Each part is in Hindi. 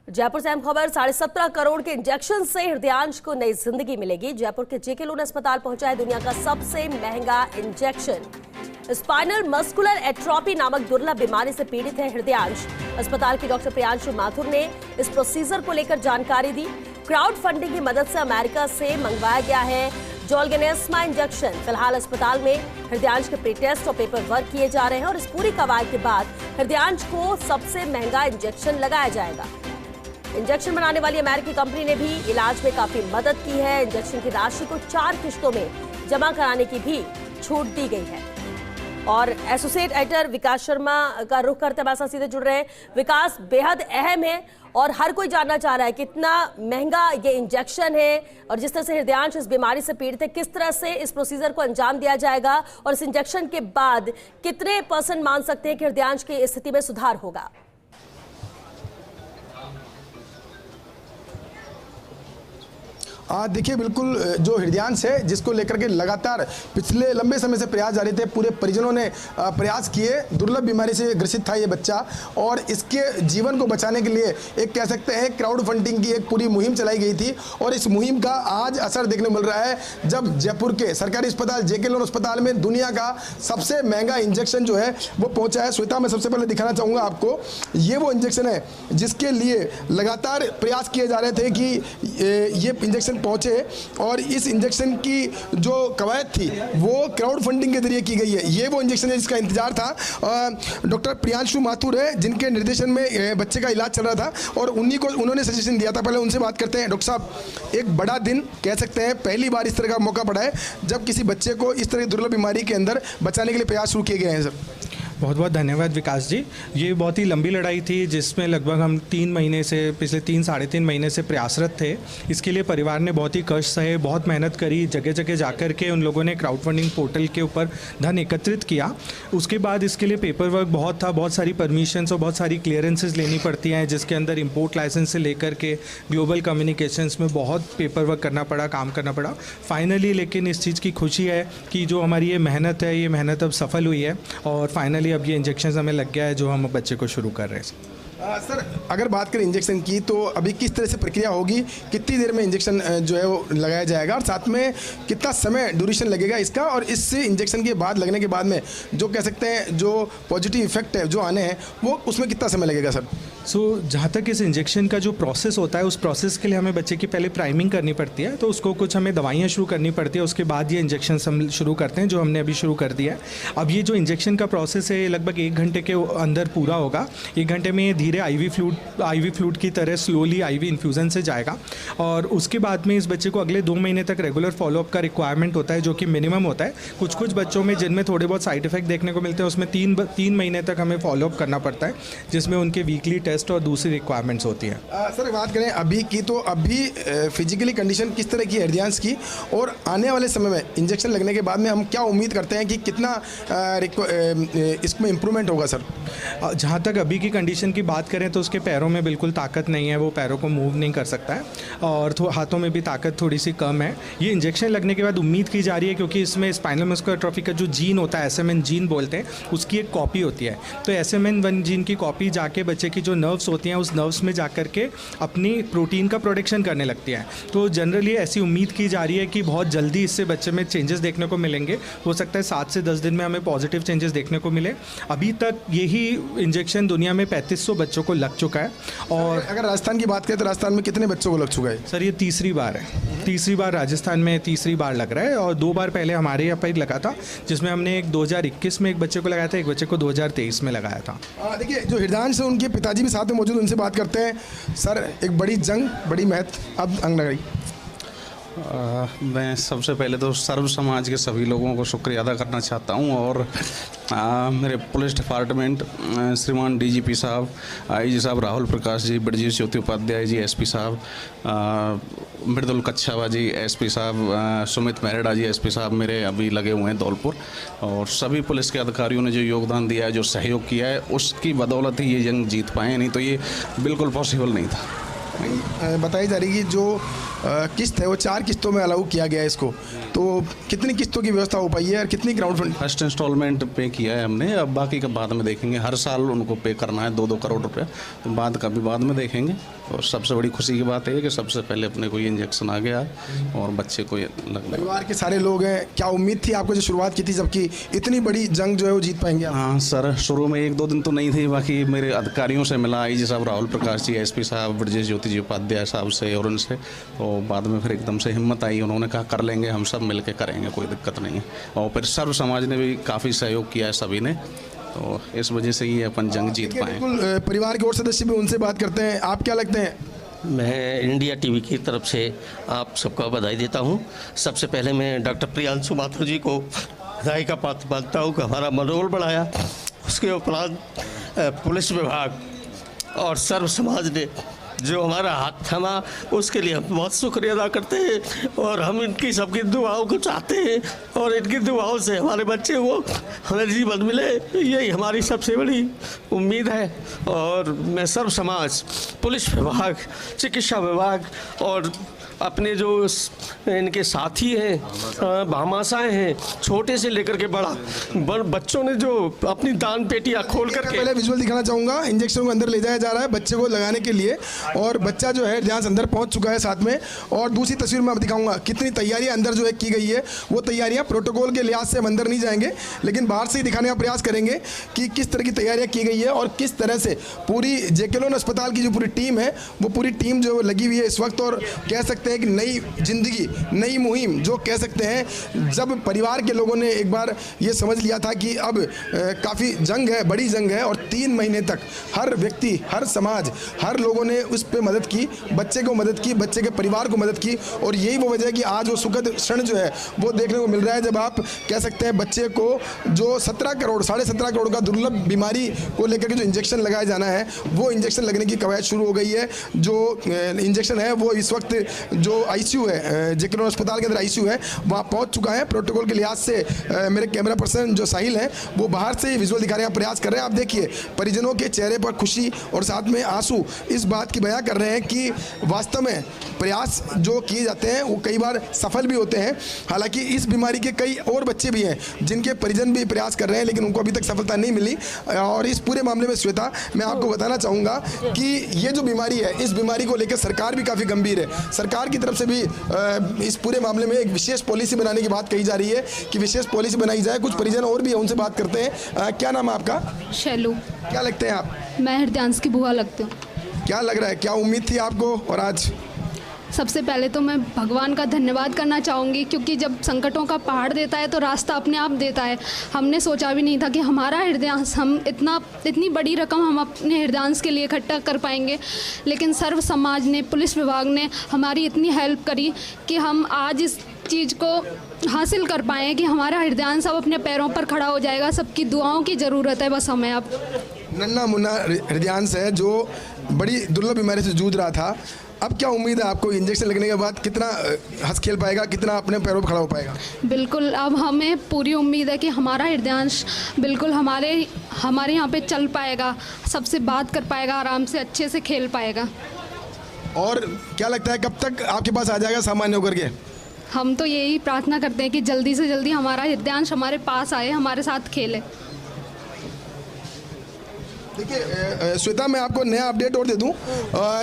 जयपुर से अहम खबर, 17.5 करोड़ के इंजेक्शन से हृदयांश को नई जिंदगी मिलेगी। जयपुर के जेके लोन अस्पताल पहुंचा है दुनिया का सबसे महंगा इंजेक्शन। स्पाइनल मस्कुलर एट्रोफी नामक दुर्लभ बीमारी से पीड़ित है हृदयांश। अस्पताल की डॉक्टर प्रियांशु माथुर ने इस प्रोसीजर को लेकर जानकारी दी। क्राउड फंडिंग की मदद से अमेरिका से मंगवाया गया है जोल्गेनेस्मा इंजेक्शन। फिलहाल अस्पताल में हृदयांश के प्री टेस्ट और पेपर वर्क किए जा रहे हैं और इस पूरी कवायद के बाद हृदयांश को सबसे महंगा इंजेक्शन लगाया जाएगा। इंजेक्शन बनाने वाली अमेरिकी कंपनी ने भी इलाज में काफी मदद की है। इंजेक्शन की राशि को 4 किश्तों में जमा कराने की भी छूट दी गई है। और एसोसिएट एडिटर विकास शर्मा का रुख करते हमारे साथ सीधे जुड़ रहे हैं। विकास, बेहद अहम है और हर कोई जानना चाह रहा है कितना महंगा ये इंजेक्शन है और जिस तरह से हृदयांश इस बीमारी से पीड़ित है, किस तरह से इस प्रोसीजर को अंजाम दिया जाएगा और इस इंजेक्शन के बाद कितने % मान सकते हैं कि हृदयांश की स्थिति में सुधार होगा? देखिए, बिल्कुल जो हृदयांश है जिसको लेकर के लगातार पिछले लंबे समय से प्रयास जारी थे। पूरे परिजनों ने प्रयास किए। दुर्लभ बीमारी से ग्रसित था ये बच्चा और इसके जीवन को बचाने के लिए एक कह सकते हैं क्राउड फंडिंग की एक पूरी मुहिम चलाई गई थी और इस मुहिम का आज असर देखने को मिल रहा है जब जयपुर के सरकारी अस्पताल जेके लोन अस्पताल में दुनिया का सबसे महंगा इंजेक्शन जो है वो पहुंचा है। श्वेता, मैं सबसे पहले दिखाना चाहूँगा आपको, ये वो इंजेक्शन है जिसके लिए लगातार प्रयास किए जा रहे थे कि ये इंजेक्शन पहुंचे और इस इंजेक्शन की जो कवायद थी वो क्राउड फंडिंग के जरिए की गई है। ये वो इंजेक्शन है जिसका इंतजार था। डॉक्टर प्रियांशु माथुर है जिनके निर्देशन में बच्चे का इलाज चल रहा था और उन्होंने सजेशन दिया था। पहले उनसे बात करते हैं। डॉक्टर साहब, एक बड़ा दिन कह सकते हैं, पहली बार इस तरह का मौका पड़ा है जब किसी बच्चे को इस तरह की दुर्लभ बीमारी के अंदर बचाने के लिए प्रयास शुरू किए गए हैं। सर, बहुत बहुत धन्यवाद विकास जी। ये बहुत ही लंबी लड़ाई थी जिसमें लगभग हम 3 महीने से, पिछले 3-3.5 महीने से प्रयासरत थे। इसके लिए परिवार ने बहुत ही कष्ट सहे, बहुत मेहनत करी। जगह जगह जाकर के उन लोगों ने क्राउड फंडिंग पोर्टल के ऊपर धन एकत्रित किया। उसके बाद इसके लिए पेपर वर्क बहुत था, बहुत सारी परमिशंस और बहुत सारी क्लियरेंसेस लेनी पड़ती हैं जिसके अंदर इंपोर्ट लाइसेंस से लेकर के ग्लोबल कम्युनिकेशंस में बहुत पेपर वर्क करना पड़ा, काम करना पड़ा फाइनली। लेकिन इस चीज़ की खुशी है कि जो हमारी ये मेहनत है, ये मेहनत अब सफल हुई है और फाइनली अब ये इंजेक्शन हमें लग गया है जो हम बच्चे को शुरू कर रहे हैं। सर, अगर बात करें इंजेक्शन की तो अभी किस तरह से प्रक्रिया होगी, कितनी देर में इंजेक्शन जो है वो लगाया जाएगा और साथ में कितना समय ड्यूरेशन लगेगा इसका, और इस इंजेक्शन के बाद लगने के बाद में जो कह सकते हैं जो पॉजिटिव इफेक्ट है जो आने हैं वो उसमें कितना समय लगेगा? सर, जहाँ तक इस इंजेक्शन का जो प्रोसेस होता है उस प्रोसेस के लिए हमें बच्चे की पहले प्राइमिंग करनी पड़ती है, तो उसको कुछ हमें दवाइयाँ शुरू करनी पड़ती है। उसके बाद ये इंजेक्शन हम शुरू करते हैं जो हमने अभी शुरू कर दिया है। अब ये जो इंजेक्शन का प्रोसेस है लगभग 1 घंटे के अंदर पूरा होगा। 1 घंटे में धीरे आईवी फ्लूइड की तरह स्लोली आईवी इन्फ्यूज़न से जाएगा और उसके बाद में इस बच्चे को अगले 2 महीने तक रेगुलर फॉलोअप का रिक्वायरमेंट होता है जो कि मिनिमम होता है। कुछ बच्चों में जिनमें थोड़े बहुत साइड इफेक्ट देखने को मिलते हैं उसमें 3 महीने तक हमें फॉलोअप करना पड़ता है जिसमें उनके वीकली टेस्ट और दूसरी रिक्वायरमेंट्स होती है। सर, बात करें अभी की तो अभी फिजिकली कंडीशन किस तरह की है हृदयांश की, और आने वाले समय में इंजेक्शन लगने के बाद में हम क्या उम्मीद करते हैं कि कितना इसमें इम्प्रूवमेंट होगा? सर, जहाँ तक अभी की कंडीशन की बात करें तो उसके पैरों में बिल्कुल ताकत नहीं है, वो पैरों को मूव नहीं कर सकता है और हाथों में भी ताकत थोड़ी सी कम है। ये इंजेक्शन लगने के बाद उम्मीद की जा रही है क्योंकि इसमें स्पाइनल मस्कुलर एट्रोफी का जो जीन होता है, SMN जीन बोलते हैं, उसकी एक कॉपी होती है। तो SMN1 जीन की कॉपी जाके बच्चे की जो नर्व्स होती हैं उस नर्व्स में जाकर के अपनी प्रोटीन का प्रोडक्शन करने लगती है। तो जनरली ऐसी उम्मीद की जा रही है कि बहुत जल्दी इससे बच्चे में चेंजेस देखने को मिलेंगे। हो सकता है 7 से 10 दिन में हमें पॉजिटिव चेंजेस देखने को मिले। अभी तक यही इंजेक्शन दुनिया में 3500 बच्चों को लग चुका है। और अगर राजस्थान की बात करें तो राजस्थान में कितने बच्चों को लग चुका है? सर, ये तीसरी बार है। तीसरी बार राजस्थान में तीसरी बार लग रहा है और 2 बार पहले हमारे यहाँ पर लगा था जिसमें हमने एक 2021 में एक बच्चे को लगाया था, एक बच्चे को 2023 में लगाया था। देखिए, जो हृदयांश है उनके पिताजी भी साथ में मौजूद, उनसे बात करते हैं। सर, एक बड़ी जंग, बड़ी मेहनत अब अंग लग रही। मैं सबसे पहले तो सर्व समाज के सभी लोगों को शुक्रिया अदा करना चाहता हूं और मेरे पुलिस डिपार्टमेंट श्रीमान DGP साहब, IG साहब राहुल प्रकाश जी, ब्रजेश ज्योति उपाध्याय जी, SP साहब, मृदुल कच्छावा जी, SP साहब, सुमित मेहरा जी, SP साहब मेरे अभी लगे हुए हैं धौलपुर, और सभी पुलिस के अधिकारियों ने जो योगदान दिया है, जो सहयोग किया है, उसकी बदौलत ही ये जंग जीत पाए, नहीं तो ये बिल्कुल पॉसिबल नहीं था। बताई जा रही कि जो किस्त है वो 4 किस्तों में अलाउ किया गया है इसको, तो कितनी किस्तों की व्यवस्था हो पाई है और कितनी क्राउड फंड? फर्स्ट इंस्टॉलमेंट पे किया है हमने, अब बाकी का बाद में देखेंगे। हर साल उनको पे करना है 2-2 करोड़ रुपया, तो बाद का भी बाद में देखेंगे। और सबसे बड़ी खुशी की बात है कि सबसे पहले अपने को ये इंजेक्शन आ गया और बच्चे को ये लगने। परिवार के सारे लोग हैं, क्या उम्मीद थी आपको जो शुरुआत की थी जबकि इतनी बड़ी जंग जो है वो जीत पाएंगे आप? हाँ सर, शुरू में 1-2 दिन तो नहीं थी, बाकी मेरे अधिकारियों से मिला, आईजी साहब राहुल प्रकाश जी, एसपी साहब ब्रजेश ज्योति जी उपाध्याय साहब से और उनसे, तो बाद में फिर एकदम से हिम्मत आई, उन्होंने कहा कर लेंगे, हम सब मिल के करेंगे, कोई दिक्कत नहीं है। और फिर सर्व समाज ने भी काफ़ी सहयोग किया है सभी ने, तो इस वजह से ये अपन जंग जीत पाए। बिल्कुल, परिवार के और सदस्य भी उनसे बात करते हैं। आप क्या लगते हैं? मैं इंडिया टीवी की तरफ से आप सबको बधाई देता हूं। सबसे पहले मैं डॉक्टर प्रियांशु माथुर जी को बधाई का पात्र मानता हूं कि हमारा मनोबल बढ़ाया। उसके उपरांत पुलिस विभाग और सर्व समाज ने जो हमारा हाथ थामा, उसके लिए हम बहुत शुक्रिया अदा करते हैं और हम इनकी सबकी दुआओं को चाहते हैं और इनकी दुआओं से हमारे बच्चे को हमें जीवन मिले, यही हमारी सबसे बड़ी उम्मीद है। और मैं सर्व समाज, पुलिस विभाग, चिकित्सा विभाग और अपने जो इनके साथी हैं, भामाशाएँ हैं, छोटे से लेकर के बड़ा बच्चों ने जो अपनी दान पेटियाँ खोल करके। पहले विजुअल दिखाना चाहूँगा, इंजेक्शन को अंदर ले जाया जा रहा है बच्चे को लगाने के लिए और बच्चा जो है ध्यान से अंदर पहुँच चुका है साथ में। और दूसरी तस्वीर में आप दिखाऊंगा कितनी तैयारियाँ अंदर जो है की गई है। वो तैयारियाँ प्रोटोकॉल के लिहाज से हम अंदर नहीं जाएंगे, लेकिन बाहर से ही दिखाने का प्रयास करेंगे कि किस तरह की तैयारियाँ की गई है और किस तरह से पूरी जेके लोन अस्पताल की जो पूरी टीम है वो पूरी टीम जो लगी हुई है इस वक्त। और कह सकते हैं कि नई जिंदगी, नई मुहिम जो कह सकते हैं, जब परिवार के लोगों ने एक बार ये समझ लिया था कि अब काफ़ी जंग है, बड़ी जंग है और 3 महीने तक हर व्यक्ति, हर समाज, हर लोगों ने उस पर मदद की, बच्चे को मदद की, बच्चे के परिवार को मदद की। और यही वो वजह है कि आज वो सुखद क्षण जो है वो देखने को मिल रहा है जब आप कह सकते हैं बच्चे को जो 17 करोड़, 17.5 करोड़ का दुर्लभ बीमारी को लेकर के जो इंजेक्शन लगाया जाना है, वो इंजेक्शन लगने की कवायद शुरू हो गई है। जो इंजेक्शन है वो इस वक्त जो आईसीयू है, जेके लोन अस्पताल के अंदर आईसीयू है, वहाँ पहुँच चुका है। प्रोटोकॉल के लिहाज से मेरे कैमरा पर्सन जो साहिल हैं वो बाहर से विजुअल दिखाने का प्रयास कर रहे हैं। आप देखिए परिजनों के चेहरे पर खुशी और साथ में आंसू इस बात की बयां कर रहे हैं कि वास्तव में प्रयास जो किए जाते हैं वो कई बार सफल भी होते हैं। हालांकि इस बीमारी के कई और बच्चे भी हैं जिनके परिजन भी प्रयास कर रहे हैं, लेकिन उनको अभी तक सफलता नहीं मिली। और इस पूरे मामले में श्वेता, मैं आपको बताना चाहूँगा कि ये जो बीमारी है, इस बीमारी को लेकर सरकार भी काफ़ी गंभीर है। सरकार की तरफ से भी इस पूरे मामले में एक विशेष पॉलिसी बनाने की बात कही जा रही है कि विशेष पॉलिसी बनाई जाए। कुछ परिजन और भी है, उनसे बात करते हैं। क्या नाम है आपका? शैलू। क्या लगते हैं आप? मैं हृदयांश की बुआ लगती हूँ। क्या लग रहा है, क्या उम्मीद थी आपको और आज? सबसे पहले तो मैं भगवान का धन्यवाद करना चाहूँगी, क्योंकि जब संकटों का पहाड़ देता है तो रास्ता अपने आप देता है। हमने सोचा भी नहीं था कि हमारा हृदयांश, हम इतनी बड़ी रकम हम अपने हृदयांश के लिए इकट्ठा कर पाएंगे, लेकिन सर्व समाज ने, पुलिस विभाग ने हमारी इतनी हेल्प करी कि हम आज इस चीज़ को हासिल कर पाए कि हमारा हृदयांश अब अपने पैरों पर खड़ा हो जाएगा। सबकी दुआओं की ज़रूरत है बस हमें। अब नन्ना मुन्ना हृदयांश है जो बड़ी दुर्लभ बीमारी से जूझ रहा था। अब क्या उम्मीद है आपको, इंजेक्शन लगने के बाद कितना हंस खेल पाएगा, कितना अपने पैरों पर खड़ा हो पाएगा? बिल्कुल, अब हमें पूरी उम्मीद है कि हमारा हृदयांश बिल्कुल हमारे यहाँ पे चल पाएगा, सबसे बात कर पाएगा, आराम से अच्छे से खेल पाएगा। और क्या लगता है कब तक आपके पास आ जाएगा सामान्य होकर के? हम तो यही प्रार्थना करते हैं कि जल्दी से जल्दी हमारा हृदयांश हमारे पास आए, हमारे साथ खेले। देखिए श्वेता, मैं आपको नया अपडेट और दे दूं।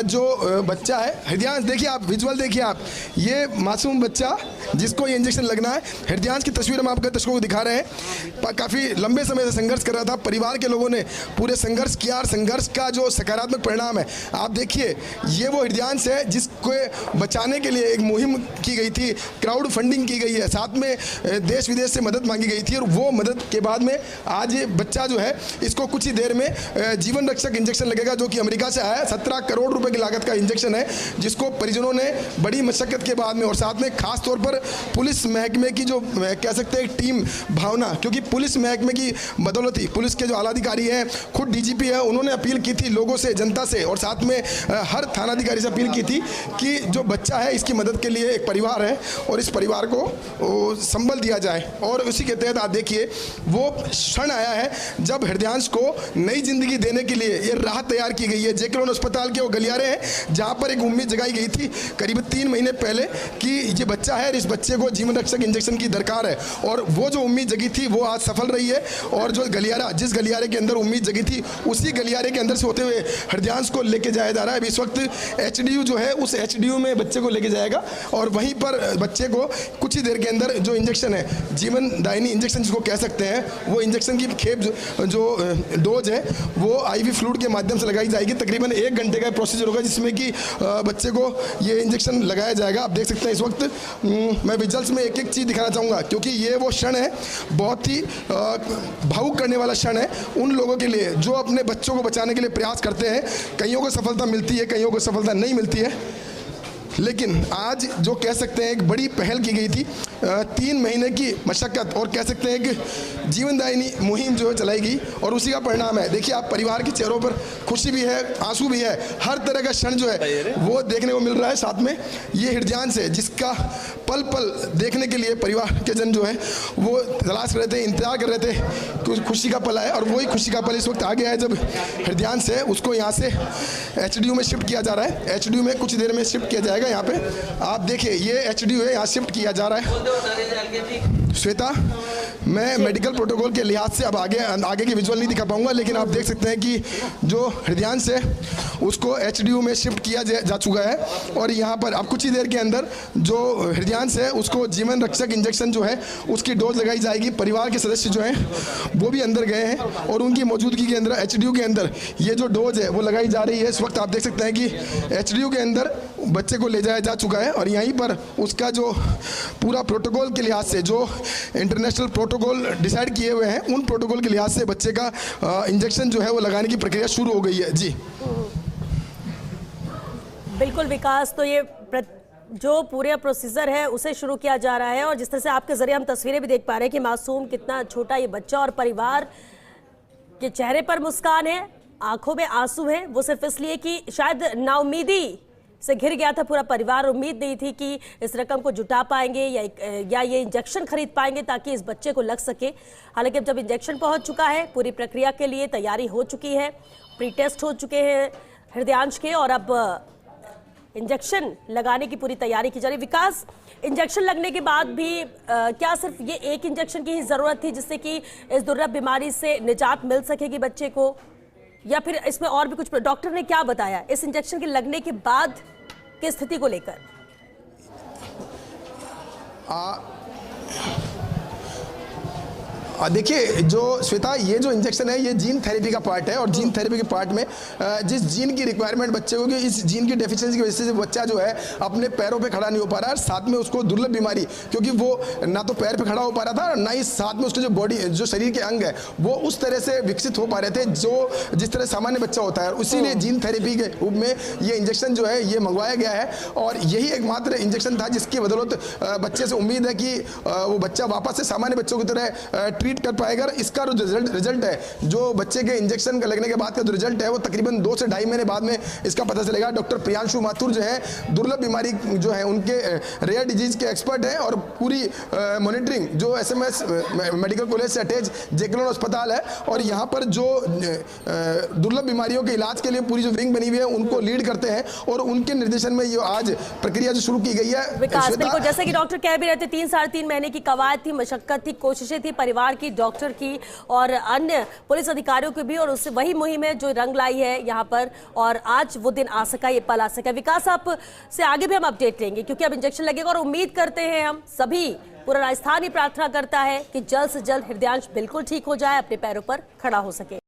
जो बच्चा है हृदयांश, देखिए आप विजुअल देखिए आप, ये मासूम बच्चा जिसको ये इंजेक्शन लगना है, हृदयांश की तस्वीर हम आपके दर्शकों को दिखा रहे हैं। काफ़ी लंबे समय से संघर्ष कर रहा था, परिवार के लोगों ने पूरे संघर्ष किया और संघर्ष का जो सकारात्मक परिणाम है आप देखिए। ये वो हृदयांश है जिसको बचाने के लिए एक मुहिम की गई थी, क्राउड फंडिंग की गई है, साथ में देश विदेश से मदद मांगी गई थी और वो मदद के बाद में आज ये बच्चा जो है, इसको कुछ ही देर में जीवन रक्षक इंजेक्शन लगेगा जो कि अमेरिका से आया है। 17 करोड़ रुपए की लागत का इंजेक्शन है जिसको परिजनों ने बड़ी मशक्कत के बाद में और साथ में खास तौर पर पुलिस महकमे की जो कह सकते हैं टीम भावना, क्योंकि पुलिस महकमे की बदौलत ही पुलिस के जो आलाधिकारी हैं, खुद डीजीपी है, उन्होंने अपील की थी लोगों से, जनता से और साथ में हर थानाधिकारी से अपील की थी कि जो बच्चा है इसकी मदद के लिए एक परिवार है और इस परिवार को संबल दिया जाए। और उसी के तहत आप देखिए वो क्षण आया है जब हृदयांश को नई जिंदगी जिंदगी देने के लिए ये राह तैयार की गई है। जेके लोन अस्पताल के वो गलियारे हैं जहां पर एक उम्मीद जगाई गई थी करीब 3 महीने पहले कि ये बच्चा है, इस बच्चे को जीवन रक्षक इंजेक्शन की दरकार है, और वो जो उम्मीद जगी थी वो आज सफल रही है। और जो गलियारा, जिस गलियारे के अंदर उम्मीद जगी थी, उसी गलियारे के अंदर से होते हुए हृदयांश को लेके जाया जा रहा है। अभी इस वक्त एचडीयू जो है, उस एचडीयू में बच्चे को लेके जाएगा और वहीं पर बच्चे को कुछ ही देर के अंदर जो इंजेक्शन है, जीवन दायिनी इंजेक्शन जिसको कह सकते हैं, वो इंजेक्शन की खेप जो डोज है वो आईवी फ्लूइड के माध्यम से लगाई जाएगी। तकरीबन 1 घंटे का प्रोसीजर होगा जिसमें कि बच्चे को ये इंजेक्शन लगाया जाएगा। आप देख सकते हैं इस वक्त मैं विजुअल्स में एक एक चीज़ दिखाना चाहूँगा, क्योंकि ये वो क्षण है, बहुत ही भावुक करने वाला क्षण है उन लोगों के लिए जो अपने बच्चों को बचाने के लिए प्रयास करते हैं। कईयों को सफलता मिलती है, कईयों को सफलता नहीं मिलती है, लेकिन आज जो कह सकते हैं एक बड़ी पहल की गई थी, 3 महीने की मशक्क़त और कह सकते हैं कि जीवनदायिनी मुहिम जो है चलाई गई और उसी का परिणाम है। देखिए आप, परिवार के चेहरों पर खुशी भी है, आंसू भी है, हर तरह का क्षण जो है वो देखने को मिल रहा है। साथ में ये हृदयांश है जिसका पल पल देखने के लिए परिवार के जन जो है वो तलाश कर रहे थे, इंतजार कर रहे थे कि खुशी का पल आए, और वही खुशी का पल इस वक्त आ गया है जब हृदयांश है उसको यहाँ से एचडीयू में शिफ्ट किया जा रहा है। एचडीयू में कुछ देर में शिफ्ट किया जाएगा। यहाँ पे आप देखिए ये एचडीयू है, यहाँ शिफ्ट किया जा रहा है। श्वेता, मैं मेडिकल प्रोटोकॉल के लिहाज से अब आगे की विजुअल नहीं दिखा पाऊंगा, लेकिन आप देख सकते हैं कि जो हृदयांश है उसको एचडीयू में शिफ्ट किया जा चुका है और यहाँ पर अब कुछ ही देर के अंदर जो हृदयांश है उसको जीवन रक्षक इंजेक्शन जो है उसकी डोज लगाई जाएगी। परिवार के सदस्य जो हैं वो भी अंदर गए हैं और उनकी मौजूदगी के अंदर एचडीयू के अंदर ये जो डोज है वो लगाई जा रही है। इस वक्त आप देख सकते हैं कि एचडीयू के अंदर बच्चे को ले जाया जा चुका है और यहीं पर उसका जो पूरा प्रोटोकॉल के लिहाज से जो इंटरनेशनल प्रोटोकॉल डिसाइड किए हुए हैं, उन प्रोटोकॉल के लिहाज से बच्चे का इंजेक्शन जो है वो लगाने की प्रक्रिया शुरू हो गई है। जी बिल्कुल विकास, तो ये जो पूरा प्रोसीजर है उसे शुरू किया जा रहा है और जिस तरह से आपके जरिए हम तस्वीरें भी देख पा रहे हैं कि मासूम, कितना छोटा ये बच्चा और परिवार के चेहरे पर मुस्कान है, आंखों में आंसू है। वो सिर्फ इसलिए कि शायद नाउमीदी से घिर गया था पूरा परिवार, उम्मीद नहीं थी कि इस रकम को जुटा पाएंगे या ये इंजेक्शन खरीद पाएंगे ताकि इस बच्चे को लग सके। हालांकि अब जब इंजेक्शन पहुंच चुका है, पूरी प्रक्रिया के लिए तैयारी हो चुकी है, प्री टेस्ट हो चुके हैं हृदयांश के और अब इंजेक्शन लगाने की पूरी तैयारी की जा रही है। विकास, इंजेक्शन लगने के बाद भी क्या सिर्फ ये एक इंजेक्शन की ही जरूरत थी जिससे कि इस दुर्लभ बीमारी से निजात मिल सकेगी बच्चे को, या फिर इसमें और भी कुछ? डॉक्टर ने क्या बताया इस इंजेक्शन के लगने के बाद की स्थिति को लेकर? देखिए जो श्वेता, ये जो इंजेक्शन है ये जीन थेरेपी का पार्ट है और जीन थेरेपी के पार्ट में जिस जीन की रिक्वायरमेंट बच्चे को, कि इस जीन की डेफिशिएंसी की वजह से बच्चा जो है अपने पैरों पे खड़ा नहीं हो पा रहा है, साथ में उसको दुर्लभ बीमारी, क्योंकि वो ना तो पैर पे खड़ा हो पा रहा था ना ही साथ में उसके जो बॉडी, जो शरीर के अंग है वो उस तरह से विकसित हो पा रहे थे जो जिस तरह सामान्य बच्चा होता है। इसीलिए जीन थेरेपी के रूप में ये इंजेक्शन जो है ये मंगवाया गया है और यही एकमात्र इंजेक्शन था जिसकी बदौलत बच्चे से उम्मीद है कि वो बच्चा वापस से सामान्य बच्चों की तरह ट्रीट कर पाएगा। इसका जो रिजल्ट है, जो बच्चे के इंजेक्शन का लगने के बाद का जो रिजल्ट है वो तकरीबन 2 से 2.5 महीने बाद में इसका पता चलेगा। डॉक्टर प्रियांशु माथुर जो है दुर्लभ बीमारी जो है उनके रेयर डिजीज के एक्सपर्ट हैं और पूरी मॉनिटरिंग जो एसएमएस मेडिकल कॉलेज से अटैच जेके लोन अस्पताल है और यहाँ पर जो दुर्लभ बीमारियों के इलाज के लिए पूरी जो विंग बनी हुई है उनको लीड करते हैं और उनके निर्देशन में ये आज प्रक्रिया जो शुरू की गई है। विकास, बिल्कुल जैसे कि डॉक्टर कह भी रहे थे, 3 साढ़े 3 महीने की कवायद थी, मशक्कत थी, कोशिशें थी परिवार की, डॉक्टर की और अन्य पुलिस अधिकारियों की भी, और उससे वही मुहिम है जो रंग लाई है यहाँ पर और आज वो दिन आ सका, ये पल आ सका। विकास, आप से आगे भी हम अपडेट लेंगे क्योंकि अब इंजेक्शन लगेगा और उम्मीद करते हैं हम सभी, पूरा राजस्थान ही प्रार्थना करता है कि जल्द से जल्द हृदयांश बिल्कुल ठीक हो जाए, अपने पैरों पर खड़ा हो सके।